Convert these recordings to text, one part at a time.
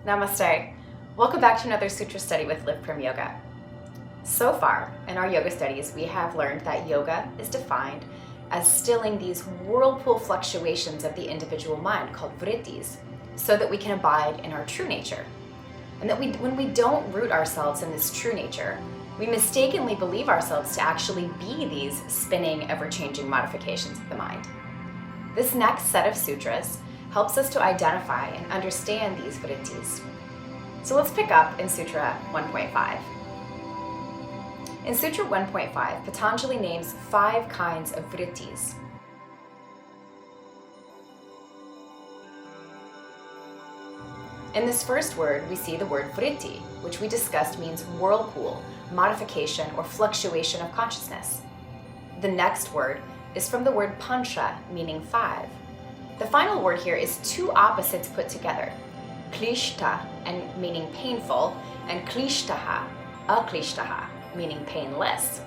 Namaste. Welcome back to another Sutra Study with LivPrem Yoga. So far in our yoga studies, we have learned that yoga is defined as stilling these whirlpool fluctuations of the individual mind called vrttis, so that we can abide in our true nature. And that when we don't root ourselves in this true nature, we mistakenly believe ourselves to actually be these spinning, ever-changing modifications of the mind. This next set of sutras helps us to identify and understand these vrttis. So let's pick up in Sutra 1.5. In Sutra 1.5, Patanjali names 5 kinds of vrttis. In this first word, we see the word vritti, which we discussed means whirlpool, modification, or fluctuation of consciousness. The next word is from the word pancha, meaning 5. The final word here is 2 opposites put together, klishta, and meaning painful, and klishtaha, aklishtaha, meaning painless.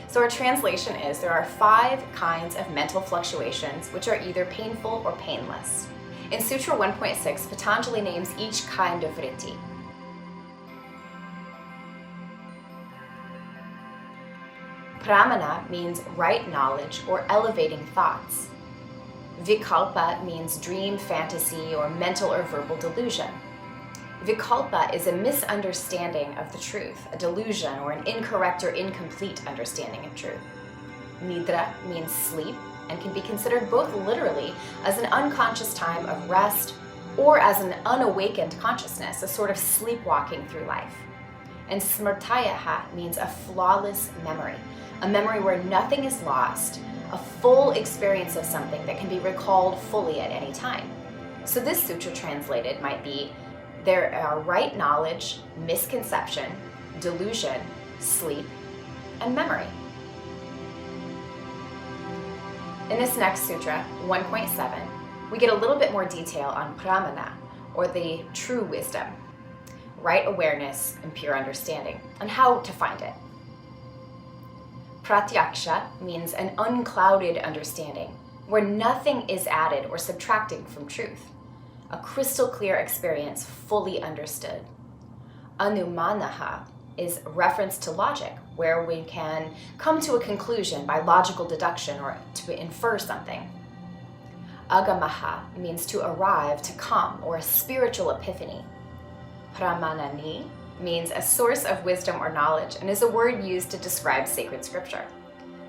So our translation is there are 5 kinds of mental fluctuations which are either painful or painless. In Sutra 1.6, Patanjali names each kind of vritti. Pramana means right knowledge or elevating thoughts. Vikalpa means dream, fantasy, or mental or verbal delusion. Vikalpa is a misunderstanding of the truth, a delusion, or an incorrect or incomplete understanding of truth. Nidra means sleep and can be considered both literally as an unconscious time of rest or as an unawakened consciousness, a sort of sleepwalking through life. And smrtayaha means a flawless memory, a memory where nothing is lost, a full experience of something that can be recalled fully at any time. So this sutra translated might be, there are right knowledge, misconception, delusion, sleep, and memory. In this next sutra, 1.7, we get a little bit more detail on pramana, or the true wisdom, right awareness and pure understanding, and how to find it. Pratyaksha means an unclouded understanding, where nothing is added or subtracted from truth. A crystal clear experience fully understood. Anumanaha is reference to logic, where we can come to a conclusion by logical deduction or to infer something. Agamaha means to arrive, to come, or a spiritual epiphany. Pramanani means a source of wisdom or knowledge and is a word used to describe sacred scripture.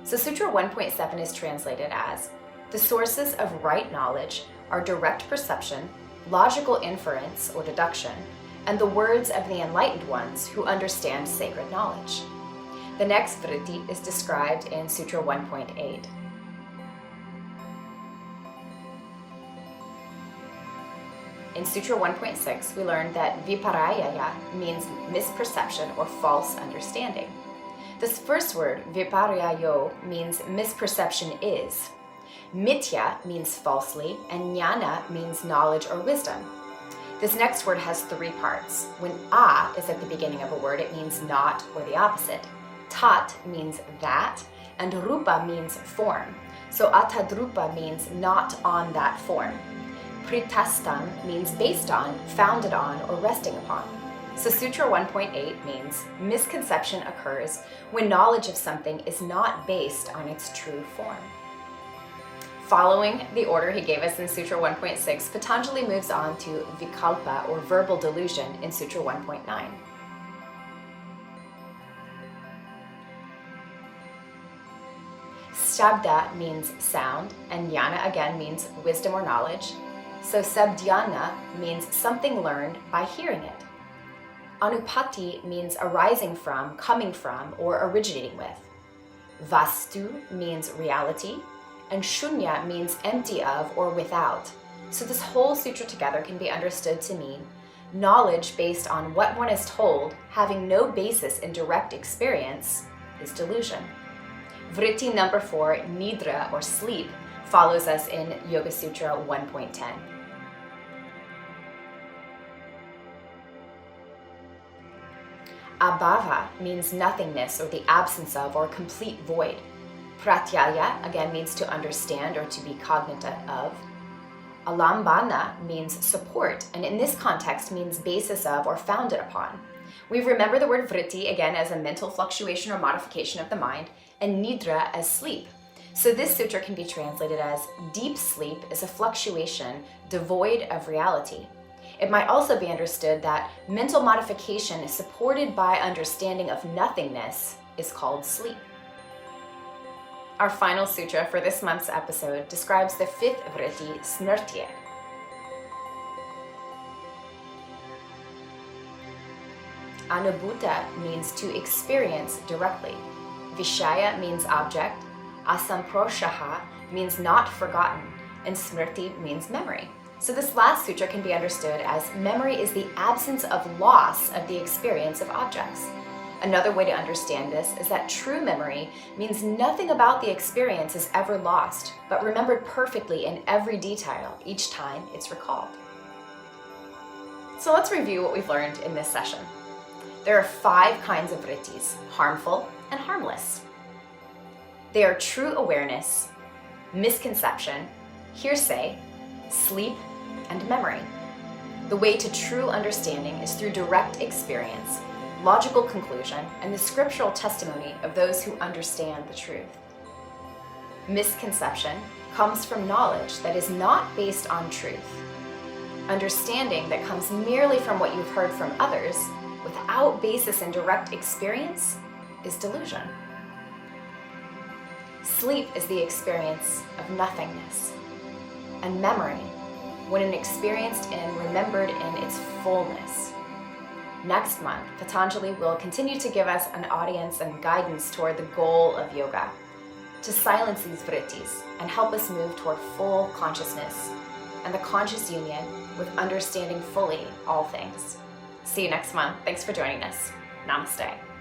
So Sutra 1.7 is translated as, the sources of right knowledge are direct perception, logical inference or deduction, and the words of the enlightened ones who understand sacred knowledge. The next vritti is described in Sutra 1.8. In Sutra 1.6, we learned that viparayaya means misperception or false understanding. This first word, viparayayo, means misperception is. Mithya means falsely, and jnana means knowledge or wisdom. This next word has 3 parts. When a is at the beginning of a word, it means not or the opposite. Tat means that, and rupa means form. So atadrupa means not on that form. Pritastam means based on, founded on, or resting upon. So Sutra 1.8 means misconception occurs when knowledge of something is not based on its true form. Following the order he gave us in Sutra 1.6, Patanjali moves on to vikalpa, or verbal delusion, in Sutra 1.9. Shabda means sound, and jnana again means wisdom or knowledge. So sabdhyana means something learned by hearing it. Anupati means arising from, coming from, or originating with. Vastu means reality, and shunya means empty of or without. So this whole sutra together can be understood to mean knowledge based on what one is told, having no basis in direct experience, is delusion. Vritti number 4, nidra or sleep, follows us in Yoga Sutra 1.10. Abhava means nothingness or the absence of or complete void. Pratyaya again means to understand or to be cognizant of. Alambana means support, and in this context means basis of or founded upon. We remember the word vritti again as a mental fluctuation or modification of the mind, and nidra as sleep. So this sutra can be translated as deep sleep is a fluctuation devoid of reality. It might also be understood that mental modification supported by understanding of nothingness is called sleep. Our final sutra for this month's episode describes the fifth vritti, smrtya. Anubhuta means to experience directly. Vishaya means object. Asamproshaha means not forgotten. And smrti means memory. So this last sutra can be understood as memory is the absence of loss of the experience of objects. Another way to understand this is that true memory means nothing about the experience is ever lost, but remembered perfectly in every detail each time it's recalled. So let's review what we've learned in this session. There are 5 kinds of vrittis, harmful and harmless. They are true awareness, misconception, hearsay, sleep, and memory. The way to true understanding is through direct experience, logical conclusion, and the scriptural testimony of those who understand the truth. Misconception comes from knowledge that is not based on truth. Understanding that comes merely from what you've heard from others, without basis in direct experience, is delusion. Sleep is the experience of nothingness. And memory, when experienced and remembered in its fullness. Next month, Patanjali will continue to give us an audience and guidance toward the goal of yoga, to silence these vrittis and help us move toward full consciousness and the conscious union with understanding fully all things. See you next month. Thanks for joining us. Namaste.